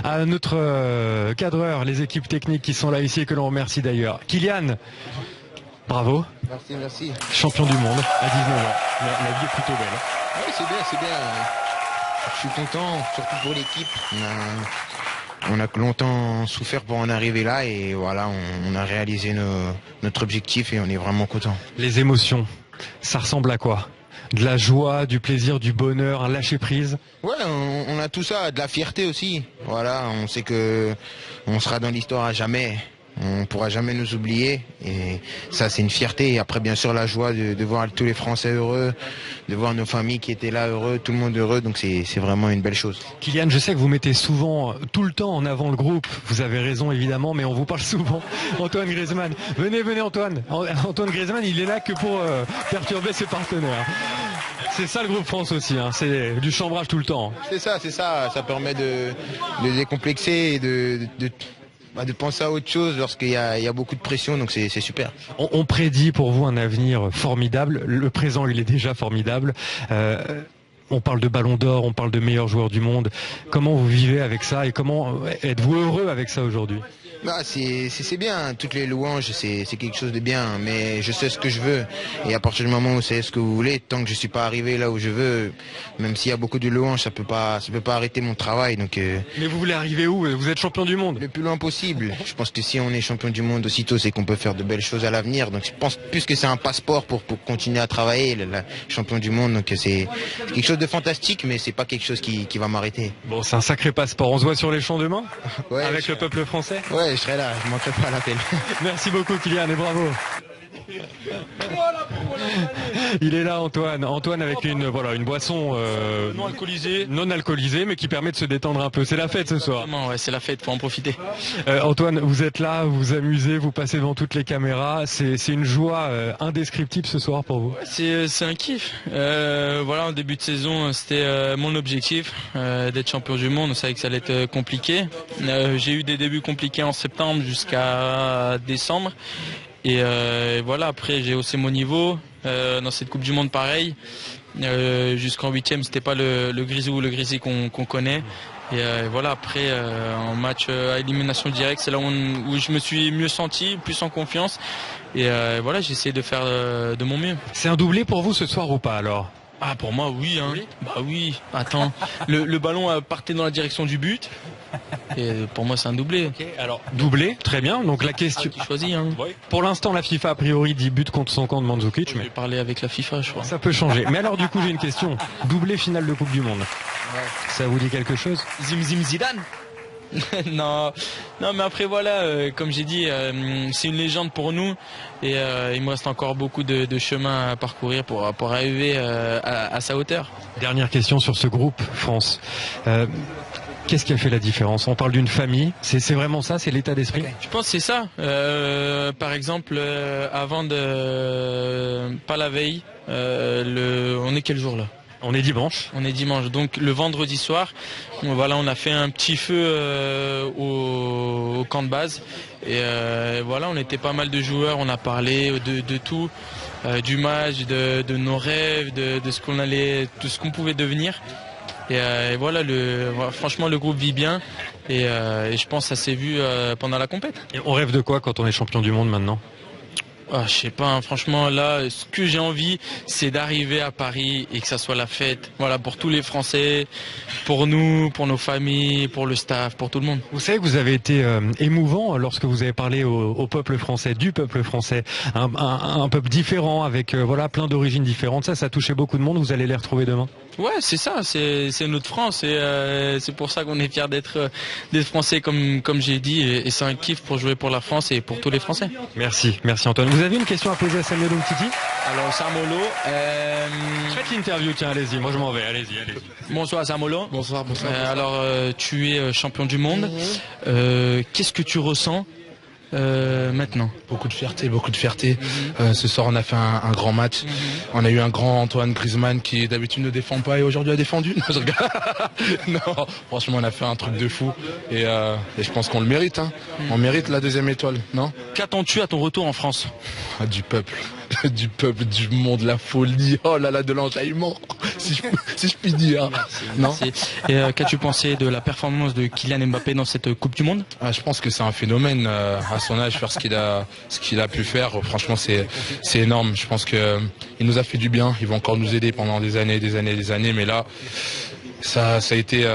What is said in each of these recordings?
à notre cadreur, les équipes techniques qui sont là ici et que l'on remercie d'ailleurs. Kylian, bravo. Merci, merci. Champion du monde à 19 ans. La vie est plutôt belle. Oui, c'est bien, c'est bien. Je suis content, surtout pour l'équipe. On a longtemps souffert pour en arriver là et voilà, on a réalisé notre objectif et on est vraiment content. Les émotions, ça ressemble à quoi? De la joie, du plaisir, du bonheur, un lâcher prise? Ouais, on a tout ça, de la fierté aussi. Voilà, on sait que on sera dans l'histoire à jamais. On ne pourra jamais nous oublier et ça c'est une fierté. Et après bien sûr la joie de voir tous les Français heureux, de voir nos familles qui étaient là heureux, tout le monde heureux, donc c'est vraiment une belle chose. Kylian, je sais que vous mettez souvent, tout le temps en avant le groupe, vous avez raison évidemment, mais on vous parle souvent. Antoine Griezmann, venez Antoine. Antoine Griezmann, il est là que pour perturber ses partenaires. C'est ça le groupe France aussi, hein. C'est du chambrage tout le temps. C'est ça, ça permet de décomplexer et de penser à autre chose lorsqu'il y a beaucoup de pression, donc c'est super. On prédit pour vous un avenir formidable. Le présent, il est déjà formidable. On parle de Ballon d'Or, on parle de meilleurs joueurs du monde. Comment vous vivez avec ça et comment êtes-vous heureux avec ça aujourd'hui? C'est bien, toutes les louanges, c'est quelque chose de bien, mais je sais ce que je veux. Et à partir du moment où vous savez ce que vous voulez, tant que je suis pas arrivé là où je veux, même s'il y a beaucoup de louanges, ça peut pas arrêter mon travail. Donc, mais vous voulez arriver où? Vous êtes champion du monde? Le plus loin possible. Je pense que si on est champion du monde aussitôt, c'est qu'on peut faire de belles choses à l'avenir. Donc je pense plus que c'est un passeport pour continuer à travailler, le champion du monde. Donc c'est quelque chose de fantastique, mais c'est pas quelque chose qui va m'arrêter. Bon, c'est un sacré passeport. On se voit sur les champs demain? Ouais, avec le peuple français? Ouais, je serai là, je manquerai pas à l'appel. Merci beaucoup Kylian et bravo. Il est là Antoine avec une boisson non alcoolisée mais qui permet de se détendre un peu. C'est la fête ce soir. Ouais, c'est la fête, faut en profiter. Antoine, vous êtes là, vous vous amusez, vous passez devant toutes les caméras. C'est une joie indescriptible ce soir pour vous. C'est un kiff. Voilà, en début de saison, c'était mon objectif d'être champion du monde. On savait que ça allait être compliqué. J'ai eu des débuts compliqués en septembre jusqu'à décembre. Et voilà, après j'ai haussé mon niveau. Dans cette Coupe du Monde pareil. Jusqu'en 8e, c'était pas le Grisou ou le Grisi qu'on connaît. Et voilà, après en match à élimination directe, c'est là où je me suis mieux senti, plus en confiance. Et voilà, j'ai essayé de faire de mon mieux. C'est un doublé pour vous ce soir ou pas alors? Ah, pour moi oui, hein. Oui. Bah oui, attends, le ballon partait dans la direction du but. Et pour moi c'est un doublé. Okay, alors doublé, très bien. Donc la question qui choisit, hein. Oui. Pour l'instant la FIFA a priori dit but contre son camp de Mandzukic, mais je vais parler avec la FIFA, je crois. Ça peut changer. Mais alors du coup j'ai une question. Doublé finale de Coupe du Monde. Ouais. Ça vous dit quelque chose? Zim Zidane. non, mais après voilà, comme j'ai dit, c'est une légende pour nous et il me reste encore beaucoup de chemin à parcourir pour arriver à sa hauteur. Dernière question sur ce groupe France. Qu'est-ce qui a fait la différence? On parle d'une famille, c'est vraiment ça, c'est l'état d'esprit? Je pense que c'est ça. Par exemple, avant pas la veille, on est quel jour là? On est dimanche. On est dimanche. Donc le vendredi soir, voilà, on a fait un petit feu au camp de base. Et voilà, on était pas mal de joueurs, on a parlé de tout, du match, de nos rêves, de ce qu'on allait, de ce qu'on pouvait devenir. Et voilà, franchement le groupe vit bien et je pense que ça s'est vu pendant la compète. Et on rêve de quoi quand on est champion du monde maintenant? Je sais pas, hein, franchement là, ce que j'ai envie, c'est d'arriver à Paris et que ça soit la fête. Voilà, pour tous les Français, pour nous, pour nos familles, pour le staff, pour tout le monde. Vous savez que vous avez été émouvant lorsque vous avez parlé au peuple français, du peuple français, un peuple différent avec voilà plein d'origines différentes. Ça a touché beaucoup de monde. Vous allez les retrouver demain. Ouais, c'est ça, c'est notre France et c'est pour ça qu'on est fiers d'être Français comme j'ai dit et c'est un kiff pour jouer pour la France et pour tous les Français. Merci Antoine. Vous avez une question à poser à Samuel Umtiti? Alors Samolo, faites l'interview, tiens, allez-y, moi je m'en vais, allez-y. Bonsoir Samolo. Bonsoir. Alors tu es champion du monde. Qu'est-ce que tu ressens maintenant? Beaucoup de fierté. Ce soir on a fait un grand match. On a eu un grand Antoine Griezmann qui d'habitude ne défend pas et aujourd'hui a défendu. Non, franchement on a fait un truc de fou et je pense qu'on le mérite, hein. On mérite la deuxième étoile, non? Qu'attends-tu à ton retour en France? Du peuple, du monde, la folie, oh là là, de l'enjaillement. si je puis dire. Non. Et qu'as-tu pensé de la performance de Kylian Mbappé dans cette Coupe du Monde? Je pense que c'est un phénomène à son âge, faire ce qu'il a pu faire. Franchement, c'est énorme. Je pense que il nous a fait du bien. Il va encore nous aider pendant des années, mais là, ça a été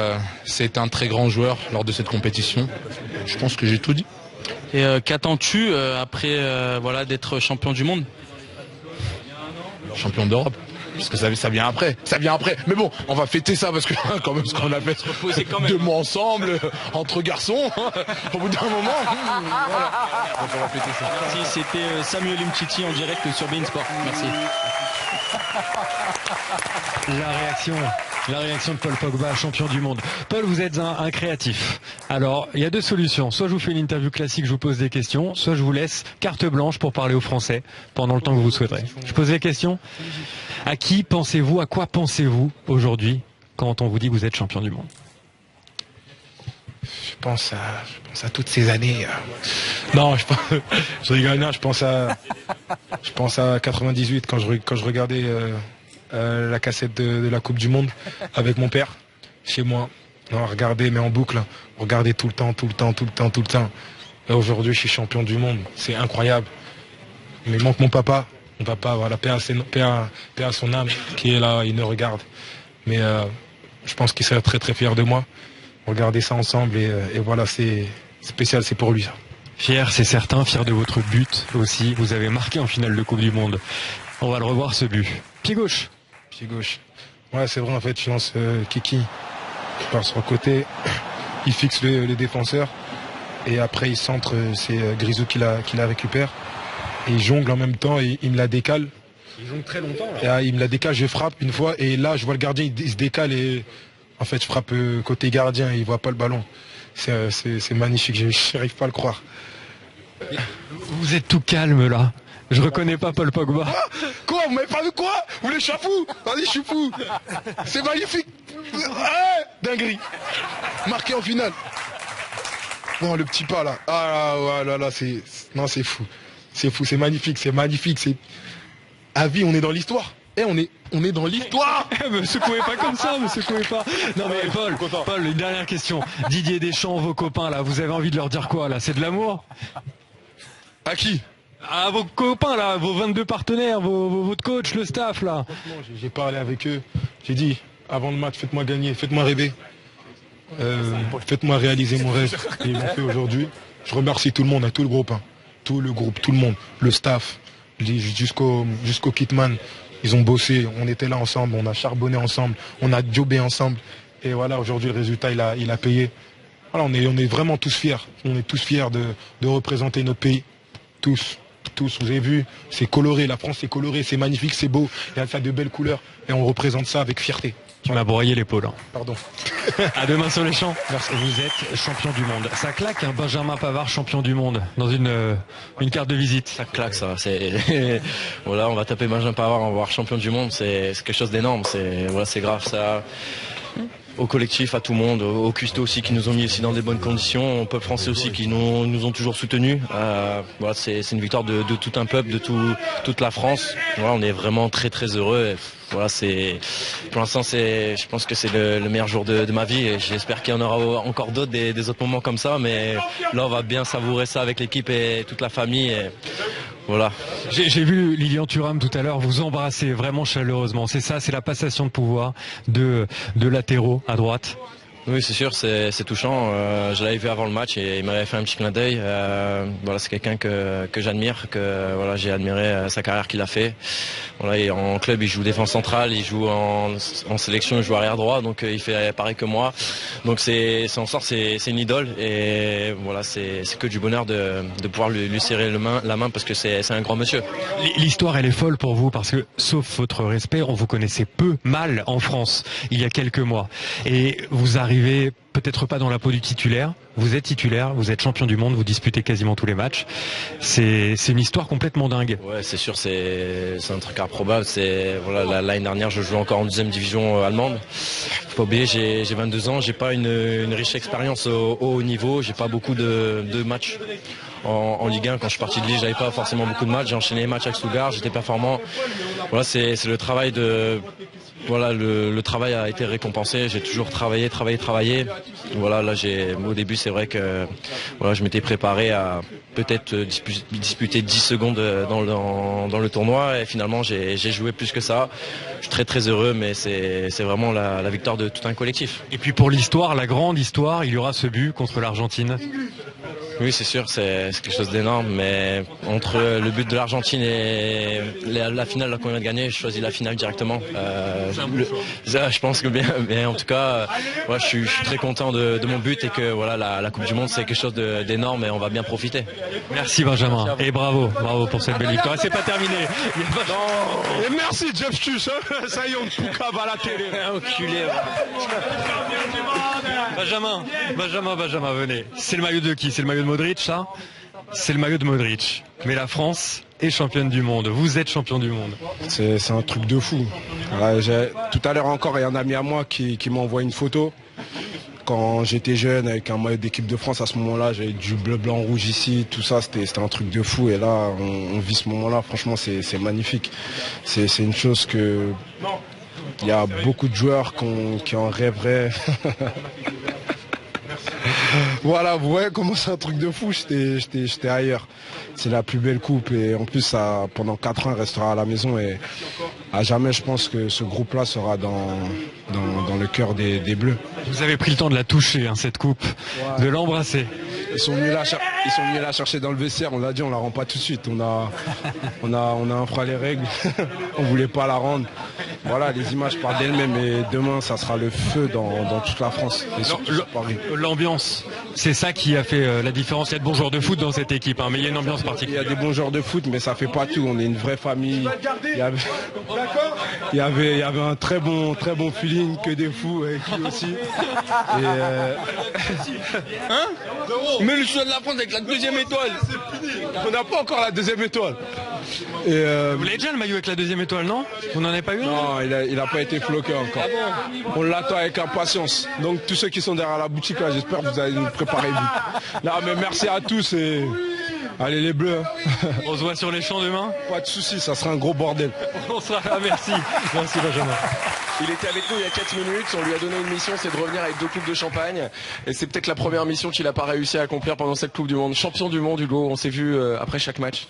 un très grand joueur lors de cette compétition. Je pense que j'ai tout dit. Et qu'attends-tu après d'être champion du monde? Champion d'Europe. Parce que ça vient après. Mais bon, on va fêter ça parce que quand même ce qu'on a fait 2 mois ensemble, entre garçons, au bout d'un moment. Voilà. Donc on va fêter ça. Merci, c'était Samuel Umtiti en direct sur beIN Sport. Merci. La réaction de Paul Pogba, champion du monde. Paul, vous êtes un créatif. Alors, il y a 2 solutions. Soit je vous fais une interview classique, je vous pose des questions, soit je vous laisse carte blanche pour parler aux Français pendant le temps que vous souhaiterez. Je pose les questions. À quoi pensez-vous aujourd'hui quand on vous dit que vous êtes champion du monde? Je pense à toutes ces années. Non, je rigole. Non, je pense à 98 quand je regardais la cassette de la Coupe du Monde avec mon père chez moi. On regardait, mais en boucle. On regardait tout le temps. Et aujourd'hui, je suis champion du monde. C'est incroyable. Mais il manque mon papa. Mon papa, voilà, paix à son âme, qui est là, il nous regarde. Mais je pense qu'il serait très très fier de moi. Regardez ça ensemble et voilà, c'est spécial, c'est pour lui ça. Fier, c'est certain, fier de votre but aussi. Vous avez marqué en finale de Coupe du Monde. On va le revoir ce but. Pied gauche. Ouais, c'est vrai en fait, je lance Kiki. Il part sur le côté, il fixe les défenseurs et après il centre, c'est Grisou qui la récupère. Et il jongle en même temps et il me la décale. Il jongle très longtemps là. Et, il me la décale, je frappe une fois et là je vois le gardien, il se décale et en fait je frappe côté gardien et il voit pas le ballon. C'est magnifique, je n'arrive pas à le croire. Vous êtes tout calme là. Je reconnais pas Paul Pogba. Quoi? Vous m'avez pas vu quoi? Vous voulez que je sois fou? Vas-y, je suis fou. C'est magnifique. Dinguerie. Marqué en finale. Bon, le petit pas là. Ah là, c'est fou. C'est fou, c'est magnifique. C'est à vie, on est dans l'histoire. On est dans l'histoire. Me secouez pas comme ça, me secouez pas. Non mais Paul, une dernière question. Didier Deschamps, vos copains là, vous avez envie de leur dire quoi là? C'est de l'amour? À qui? À vos copains là, vos 22 partenaires, votre coach, le staff là. J'ai parlé avec eux. J'ai dit, avant le match, faites-moi gagner, faites-moi rêver. Faites-moi réaliser mon rêve. Et ils l'ont fait aujourd'hui. Je remercie tout le monde, tout le groupe. Tout le groupe, tout le monde. Le staff, jusqu'au kitman. Ils ont bossé, on était là ensemble, on a charbonné ensemble, on a jobé ensemble. Et voilà, aujourd'hui, le résultat, il a payé. Voilà, on est vraiment tous fiers. On est tous fiers de représenter notre pays. Tous, vous avez vu, c'est coloré, la France c'est coloré, c'est magnifique, c'est beau, il y a ça de belles couleurs et on représente ça avec fierté. Tu m'as broyé l'épaule. Pardon. À demain sur les champs. Vous êtes champion du monde. Ça claque, hein, Benjamin Pavard champion du monde dans une carte de visite. Ça claque, ça. Voilà, on va taper Benjamin Pavard, on va voir champion du monde. C'est quelque chose d'énorme. C'est grave, ça. Au collectif, à tout le monde, aux custos aussi qui nous ont mis ici dans des bonnes conditions, au peuple français aussi qui nous ont toujours soutenus. Voilà, c'est une victoire de tout un peuple, de toute la France. Voilà, on est vraiment très très heureux. Voilà, pour l'instant, je pense que c'est le meilleur jour de ma vie et j'espère qu'il y en aura encore d'autres, des autres moments comme ça. Mais là, on va bien savourer ça avec l'équipe et toute la famille. Et voilà. J'ai vu Lilian Thuram tout à l'heure vous embrasser vraiment chaleureusement. C'est ça, c'est la passation de pouvoir de latéraux à droite. Oui, c'est sûr, c'est touchant. Je l'avais vu avant le match et il m'avait fait un petit clin d'œil. Voilà, c'est quelqu'un que j'admire, que voilà, j'ai admiré sa carrière qu'il a fait. Voilà, et en club, il joue défense centrale, il joue en sélection, il joue arrière droit, donc il fait pareil que moi. Donc c'est une idole et voilà, c'est que du bonheur de pouvoir lui serrer la main parce que c'est un grand monsieur. L'histoire, elle est folle pour vous parce que, sauf votre respect, on vous connaissait mal en France il y a quelques mois et vous arrivez peut-être pas dans la peau du titulaire, vous êtes titulaire, vous êtes champion du monde, vous disputez quasiment tous les matchs. C'est une histoire complètement dingue. Ouais, c'est sûr, c'est un truc improbable. Voilà, l'année dernière, je jouais encore en 2e division allemande. Faut pas oublier, j'ai 22 ans, j'ai pas une riche expérience au haut niveau, j'ai pas beaucoup de matchs. En Ligue 1, quand je suis parti de Lille, j'avais pas forcément beaucoup de matchs. J'ai enchaîné les matchs avec Stuttgart, j'étais performant. Voilà, c'est le travail voilà, le travail a été récompensé. J'ai toujours travaillé. Voilà, là, au début, c'est vrai que voilà, je m'étais préparé à peut-être disputer 10 secondes dans le tournoi et finalement, j'ai joué plus que ça. Je suis très très heureux, mais c'est vraiment la victoire de tout un collectif. Et puis pour l'histoire, la grande histoire, il y aura ce but contre l'Argentine. Oui, c'est sûr, c'est quelque chose d'énorme, mais entre le but de l'Argentine et la finale qu'on vient de gagner, je choisis la finale directement. Je pense que bien en tout cas, ouais, je suis très content de mon but et que voilà, la Coupe du Monde, c'est quelque chose d'énorme et on va bien profiter. Merci Benjamin, et bravo pour cette belle victoire. C'est pas terminé. Et merci Jeff Tuch, hein. Ça y est, on te poucave à la télé. Enculé. Benjamin, venez. C'est le maillot de qui? C'est le maillot de Modric, ça? C'est le maillot de Modric. Mais la France est championne du monde. Vous êtes champion du monde. C'est un truc de fou. Tout à l'heure encore, il y a un ami à moi qui m'a envoyé une photo. Quand j'étais jeune, avec un maillot d'équipe de France, à ce moment-là, j'avais du bleu, blanc, rouge ici, tout ça, c'était un truc de fou. Et là, on vit ce moment-là, franchement, c'est magnifique. C'est une chose que... Il y a beaucoup de joueurs qui en rêveraient. Voilà, vous voyez comment c'est un truc de fou, j'étais ailleurs. C'est la plus belle coupe et en plus, ça, pendant 4 ans, elle restera à la maison et à jamais, je pense que ce groupe-là sera dans le cœur des Bleus. Vous avez pris le temps de la toucher, hein, cette coupe, de l'embrasser. Ils sont venus la chercher dans le vestiaire, on l'a dit, on la rend pas tout de suite. On a infra les règles, on voulait pas la rendre. Voilà, les images parlent d'elles-mêmes et demain, ça sera le feu dans toute la France et surtout sur Paris. L'ambiance, c'est ça qui a fait la différence. Il y a de bons joueurs de foot dans cette équipe, hein, mais il y a une ambiance particulière. Il y a des bons joueurs de foot, mais ça fait pas tout. On est une vraie famille. Il y avait un très bon feeling, que des fous avec lui aussi. Et Hein? Mais le choix de la France avec la deuxième étoile. On n'a pas encore la deuxième étoile. Vous l'avez déjà le maillot avec la deuxième étoile, non? Vous n'en avez pas eu? Non, il a pas été floqué encore. On l'attend avec impatience. Donc tous ceux qui sont derrière la boutique là, j'espère que vous allez nous préparer vite. Non, mais merci à tous et allez les Bleus. Hein. On se voit sur les champs demain? Pas de soucis, ça sera un gros bordel. On sera là, merci. Merci Benjamin. Il était avec nous il y a 4 minutes, on lui a donné une mission, c'est de revenir avec 2 coupes de champagne. Et c'est peut-être la première mission qu'il n'a pas réussi à accomplir pendant cette Coupe du Monde. Champion du monde, Hugo, on s'est vu après chaque match.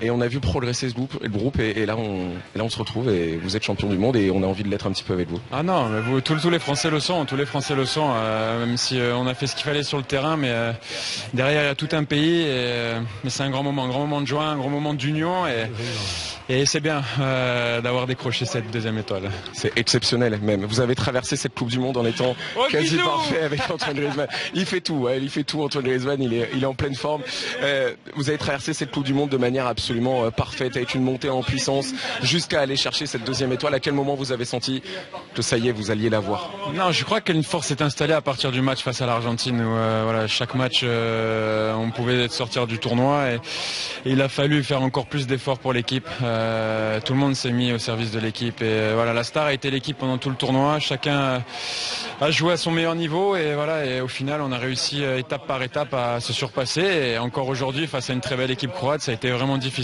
Et on a vu progresser ce groupe et là on se retrouve et vous êtes champion du monde et on a envie de l'être un petit peu avec vous. Ah non, mais tous les Français le sont, même si on a fait ce qu'il fallait sur le terrain, mais derrière il y a tout un pays, mais c'est un grand moment de joie, un grand moment d'union et c'est bien d'avoir décroché cette deuxième étoile. C'est exceptionnel même. Vous avez traversé cette Coupe du Monde en étant quasi parfait avec Antoine Griezmann. Il fait tout Antoine Griezmann, il est en pleine forme. Vous avez traversé cette Coupe du Monde de manière absolument parfaite, avec une montée en puissance jusqu'à aller chercher cette deuxième étoile. À quel moment vous avez senti que ça y est, vous alliez l'avoir? Non, je crois qu'une force s'est installée à partir du match face à l'Argentine où chaque match on pouvait sortir du tournoi et il a fallu faire encore plus d'efforts pour l'équipe. Tout le monde s'est mis au service de l'équipe et la star a été l'équipe pendant tout le tournoi. Chacun a joué à son meilleur niveau et au final on a réussi étape par étape à se surpasser et encore aujourd'hui face à une très belle équipe croate, ça a été vraiment difficile.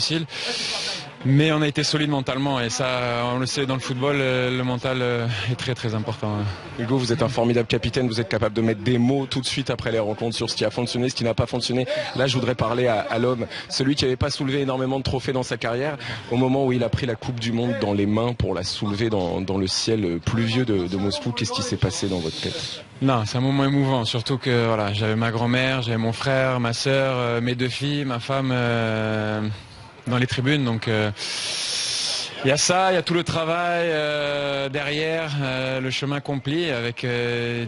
Mais on a été solide mentalement et ça, on le sait dans le football, le mental est très très important. Hugo, vous êtes un formidable capitaine, vous êtes capable de mettre des mots tout de suite après les rencontres sur ce qui a fonctionné, ce qui n'a pas fonctionné. Là, je voudrais parler à l'homme, celui qui n'avait pas soulevé énormément de trophées dans sa carrière, au moment où il a pris la Coupe du Monde dans les mains pour la soulever dans le ciel pluvieux de Moscou. Qu'est-ce qui s'est passé dans votre tête? Non, c'est un moment émouvant, surtout que j'avais ma grand-mère, j'avais mon frère, ma sœur, mes 2 filles, ma femme dans les tribunes, donc il y a ça, il y a tout le travail derrière, le chemin accompli avec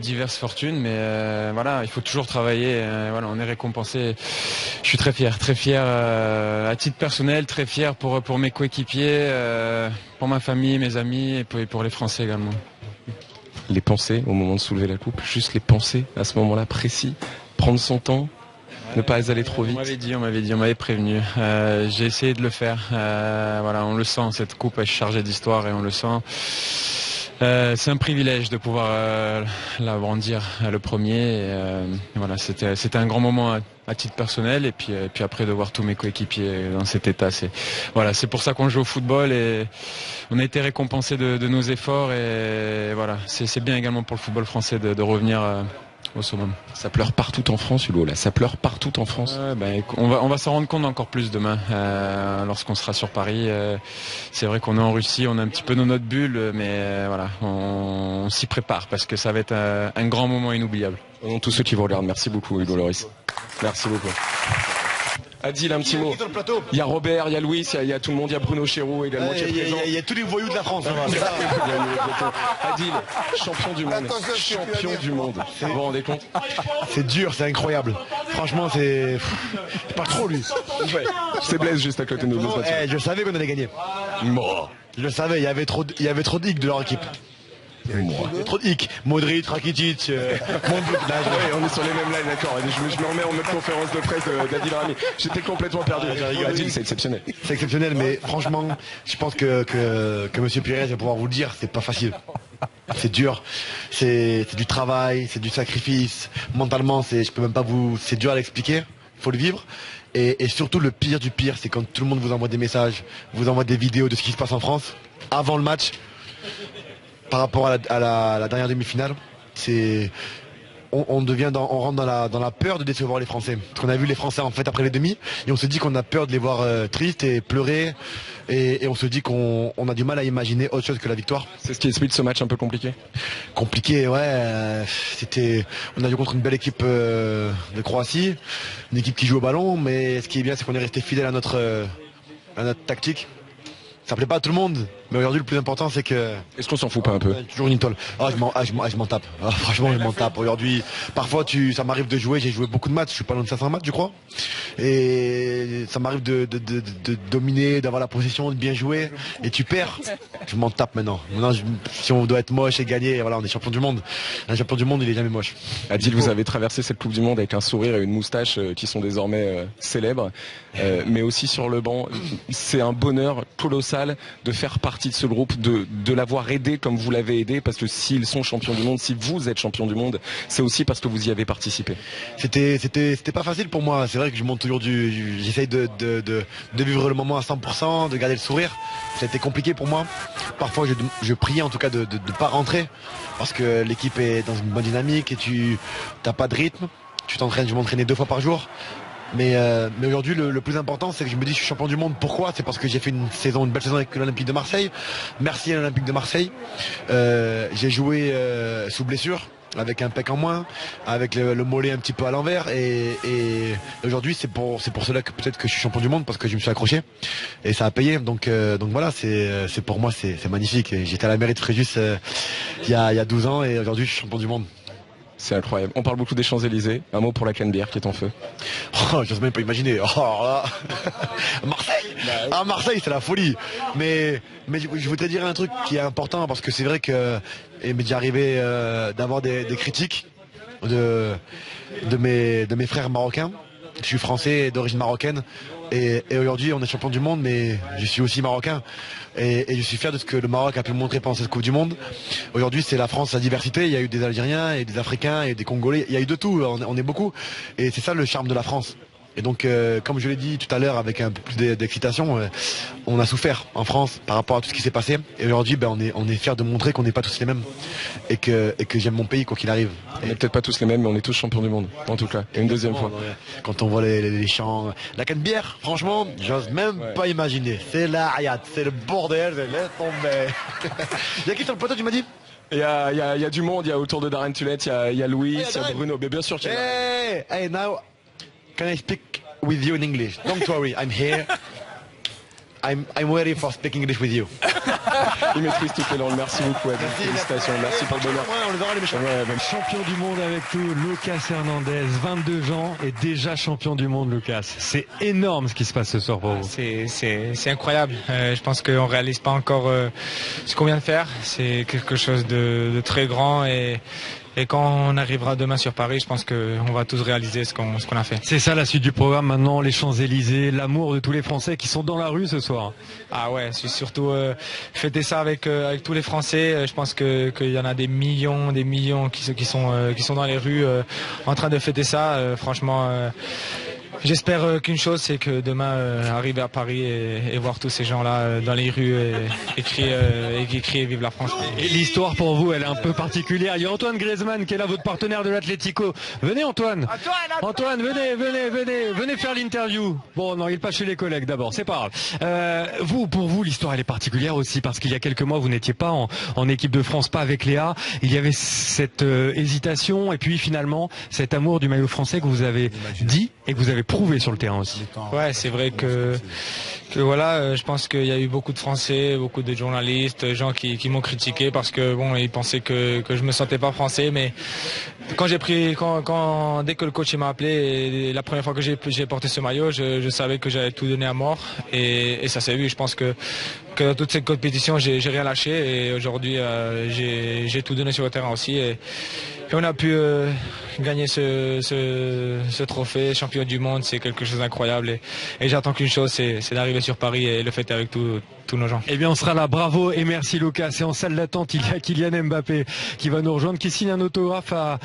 diverses fortunes, mais il faut toujours travailler. On est récompensé. Je suis très fier à titre personnel, très fier pour mes coéquipiers, pour ma famille, mes amis et pour les Français également. Les pensées au moment de soulever la coupe, juste les pensées à ce moment-là précis, prendre son temps. Ne pas aller trop vite. On m'avait prévenu. J'ai essayé de le faire. On le sent, cette coupe est chargée d'histoire et on le sent. C'est un privilège de pouvoir l'agrandir le premier. Voilà, c'était un grand moment à titre personnel et puis après de voir tous mes coéquipiers dans cet état, c'est pour ça qu'on joue au football et on a été récompensé de nos efforts et voilà, c'est bien également pour le football français de revenir au summum. Ça pleure partout en France, Hulot, là. Ça pleure partout en France. On va s'en rendre compte encore plus demain lorsqu'on sera sur Paris. C'est vrai qu'on est en Russie, on est un petit peu dans notre bulle, mais voilà, on s'y prépare parce que ça va être un grand moment inoubliable. Au nom de tous ceux qui vous regardent, merci beaucoup, Hugo Lloris. Merci beaucoup. Adil, un petit mot. Il y a Robert, il y a Louis, il y a tout le monde, il y a Bruno Chéroux également qui est présent. Il y a tous les voyous de la France. Adil, champion du monde. Champion du monde. Vous vous rendez compte? C'est dur, c'est incroyable. Franchement, c'est pas trop lui. Ouais. C'est Blaise juste à côté de nous. Je savais qu'on allait gagner. Moi. Je le savais, il y avait trop de hic de leur équipe. Il y a trop de hic. Modric, Rakitic, on est sur les mêmes lines, d'accord. Je me remets en mode conférence de presse d'Adil Rami. J'étais complètement perdu. Adil, c'est exceptionnel. C'est exceptionnel, mais franchement, je pense que Monsieur Pires va pouvoir vous le dire, c'est pas facile. C'est dur, c'est du travail, c'est du sacrifice. Mentalement, c'est dur à l'expliquer. Il faut le vivre. Et surtout, le pire du pire, c'est quand tout le monde vous envoie des messages, vous envoie des vidéos de ce qui se passe en France avant le match. Par rapport à la dernière demi-finale, on rentre dans la peur de décevoir les Français. Parce qu'on a vu les Français en fait après les demi, et on se dit qu'on a peur de les voir tristes et pleurer, et on se dit qu'on a du mal à imaginer autre chose que la victoire. C'est ce qui explique ce match un peu compliqué. Compliqué, ouais. On a joué contre une belle équipe de Croatie, une équipe qui joue au ballon, mais ce qui est bien, c'est qu'on est resté fidèle à notre tactique. Ça plaît pas à tout le monde, mais aujourd'hui le plus important c'est que... Est-ce qu'on s'en fout pas un peu? Toujours une toile. Je m'en tape. Franchement je m'en tape. Aujourd'hui, parfois ça m'arrive de jouer, j'ai joué beaucoup de matchs, je suis pas loin de 500 matchs je crois. Et ça m'arrive de dominer, d'avoir la possession, de bien jouer, et tu perds. Je m'en tape maintenant. Si on doit être moche et gagner, voilà, on est champion du monde. Un champion du monde, il est jamais moche. Adil, vous avez traversé cette Coupe du Monde avec un sourire et une moustache qui sont désormais célèbres, mais aussi sur le banc. C'est un bonheur colossal de faire partie de ce groupe, de l'avoir aidé comme vous l'avez aidé, parce que s'ils sont champions du monde, si vous êtes champion du monde, c'est aussi parce que vous y avez participé. C'était pas facile pour moi. C'est vrai que je monte toujours j'essaye de vivre le moment à 100%, de garder le sourire. Ça a été compliqué pour moi. Parfois je priais en tout cas de pas rentrer, parce que l'équipe est dans une bonne dynamique et tu n'as pas de rythme. Je m'entraînais 2 fois par jour. Mais aujourd'hui, le plus important, c'est que je me dis je suis champion du monde. Pourquoi? C'est parce que j'ai fait une belle saison avec l'Olympique de Marseille. Merci à l'Olympique de Marseille. J'ai joué sous blessure, avec un pec en moins, avec le mollet un petit peu à l'envers. Et aujourd'hui, c'est pour cela que peut-être que je suis champion du monde, parce que je me suis accroché. Et ça a payé. Donc voilà, c'est pour moi, c'est magnifique. J'étais à la mairie de Fréjus il y a 12 ans, et aujourd'hui, je suis champion du monde. C'est incroyable. On parle beaucoup des Champs-Élysées. Un mot pour la Canebière qui est en feu. J'ose même pas imaginer. Marseille. Marseille, c'est la folie. Mais je voudrais dire un truc qui est important, parce que c'est vrai que il m'est déjà arrivé d'avoir des critiques de mes frères marocains. Je suis français d'origine marocaine, et aujourd'hui on est champion du monde, mais je suis aussi marocain, et je suis fier de ce que le Maroc a pu montrer pendant cette Coupe du Monde. Aujourd'hui c'est la France, la diversité, il y a eu des Algériens et des Africains et des Congolais, il y a eu de tout, on est beaucoup, et c'est ça le charme de la France. Et donc, comme je l'ai dit tout à l'heure avec un peu plus d'excitation, on a souffert en France par rapport à tout ce qui s'est passé. Et aujourd'hui, on est fiers de montrer qu'on n'est pas tous les mêmes, et que j'aime mon pays quoi qu'il arrive. On n'est peut-être pas tous les mêmes, mais on est tous champions du monde, en tout cas. Et une deuxième fois. Quand on voit les chants, la Canebière, franchement, j'ose même pas imaginer. C'est la hayat, c'est le bordel, laisse tomber. Il y a qui sur le plateau, tu m'as dit? Il y a du monde, il y a autour de Darren Tulette, il y a Louis, il y a Bruno. Mais bien sûr qu'il y a... Hey, now... Can I speak with you in English? Don't worry, I'm here. I'm ready for speaking English with you. Il maîtrise toutes les langues. Merci beaucoup, Adil. Félicitations. Merci pour le bonheur. Ouais, on les aura les méchants. Champion du monde avec tout, Lucas Hernandez, 22 ans et déjà champion du monde, Lucas. C'est énorme ce qui se passe ce soir pour vous. C'est incroyable. Je pense qu'on réalise pas encore ce qu'on vient de faire. C'est quelque chose de très grand, et Et quand on arrivera demain sur Paris, je pense qu'on va tous réaliser ce qu'on a fait. C'est ça la suite du programme maintenant, les Champs-Élysées, l'amour de tous les Français qui sont dans la rue ce soir. Ah ouais, c'est surtout fêter ça avec tous les Français. Je pense qu'il y en a des millions qui sont dans les rues en train de fêter ça. Franchement, j'espère qu'une chose, c'est que demain arriver à Paris et voir tous ces gens-là dans les rues et crier vive la France. Et l'histoire pour vous, elle est un peu particulière. Il y a Antoine Griezmann qui est là, votre partenaire de l'Atlético. Venez Antoine. Antoine, venez faire l'interview. Bon, non, il passe chez les collègues d'abord, c'est pas grave. Pour vous, l'histoire elle est particulière aussi parce qu'il y a quelques mois, vous n'étiez pas en équipe de France, pas avec Léa. Il y avait cette hésitation et puis finalement cet amour du maillot français que vous avez dit et que vous avez prouvé sur le terrain aussi. Ouais, c'est vrai que voilà, je pense qu'il y a eu beaucoup de Français, beaucoup de journalistes, gens qui m'ont critiqué parce que bon, ils pensaient que je me sentais pas français, mais quand dès que le coach m'a appelé, et la première fois que j'ai porté ce maillot, je savais que j'allais tout donner à mort et ça s'est vu. Je pense que dans toute cette compétition, j'ai rien lâché et aujourd'hui j'ai tout donné sur le terrain aussi et on a pu gagner ce trophée, champion du monde, c'est quelque chose d'incroyable et j'attends qu'une chose, c'est d'arriver sur Paris et le fêter avec tous nos gens. Eh bien on sera là, bravo et merci Lucas. Et en salle d'attente, il y a Kylian Mbappé qui va nous rejoindre, qui signe un autographe à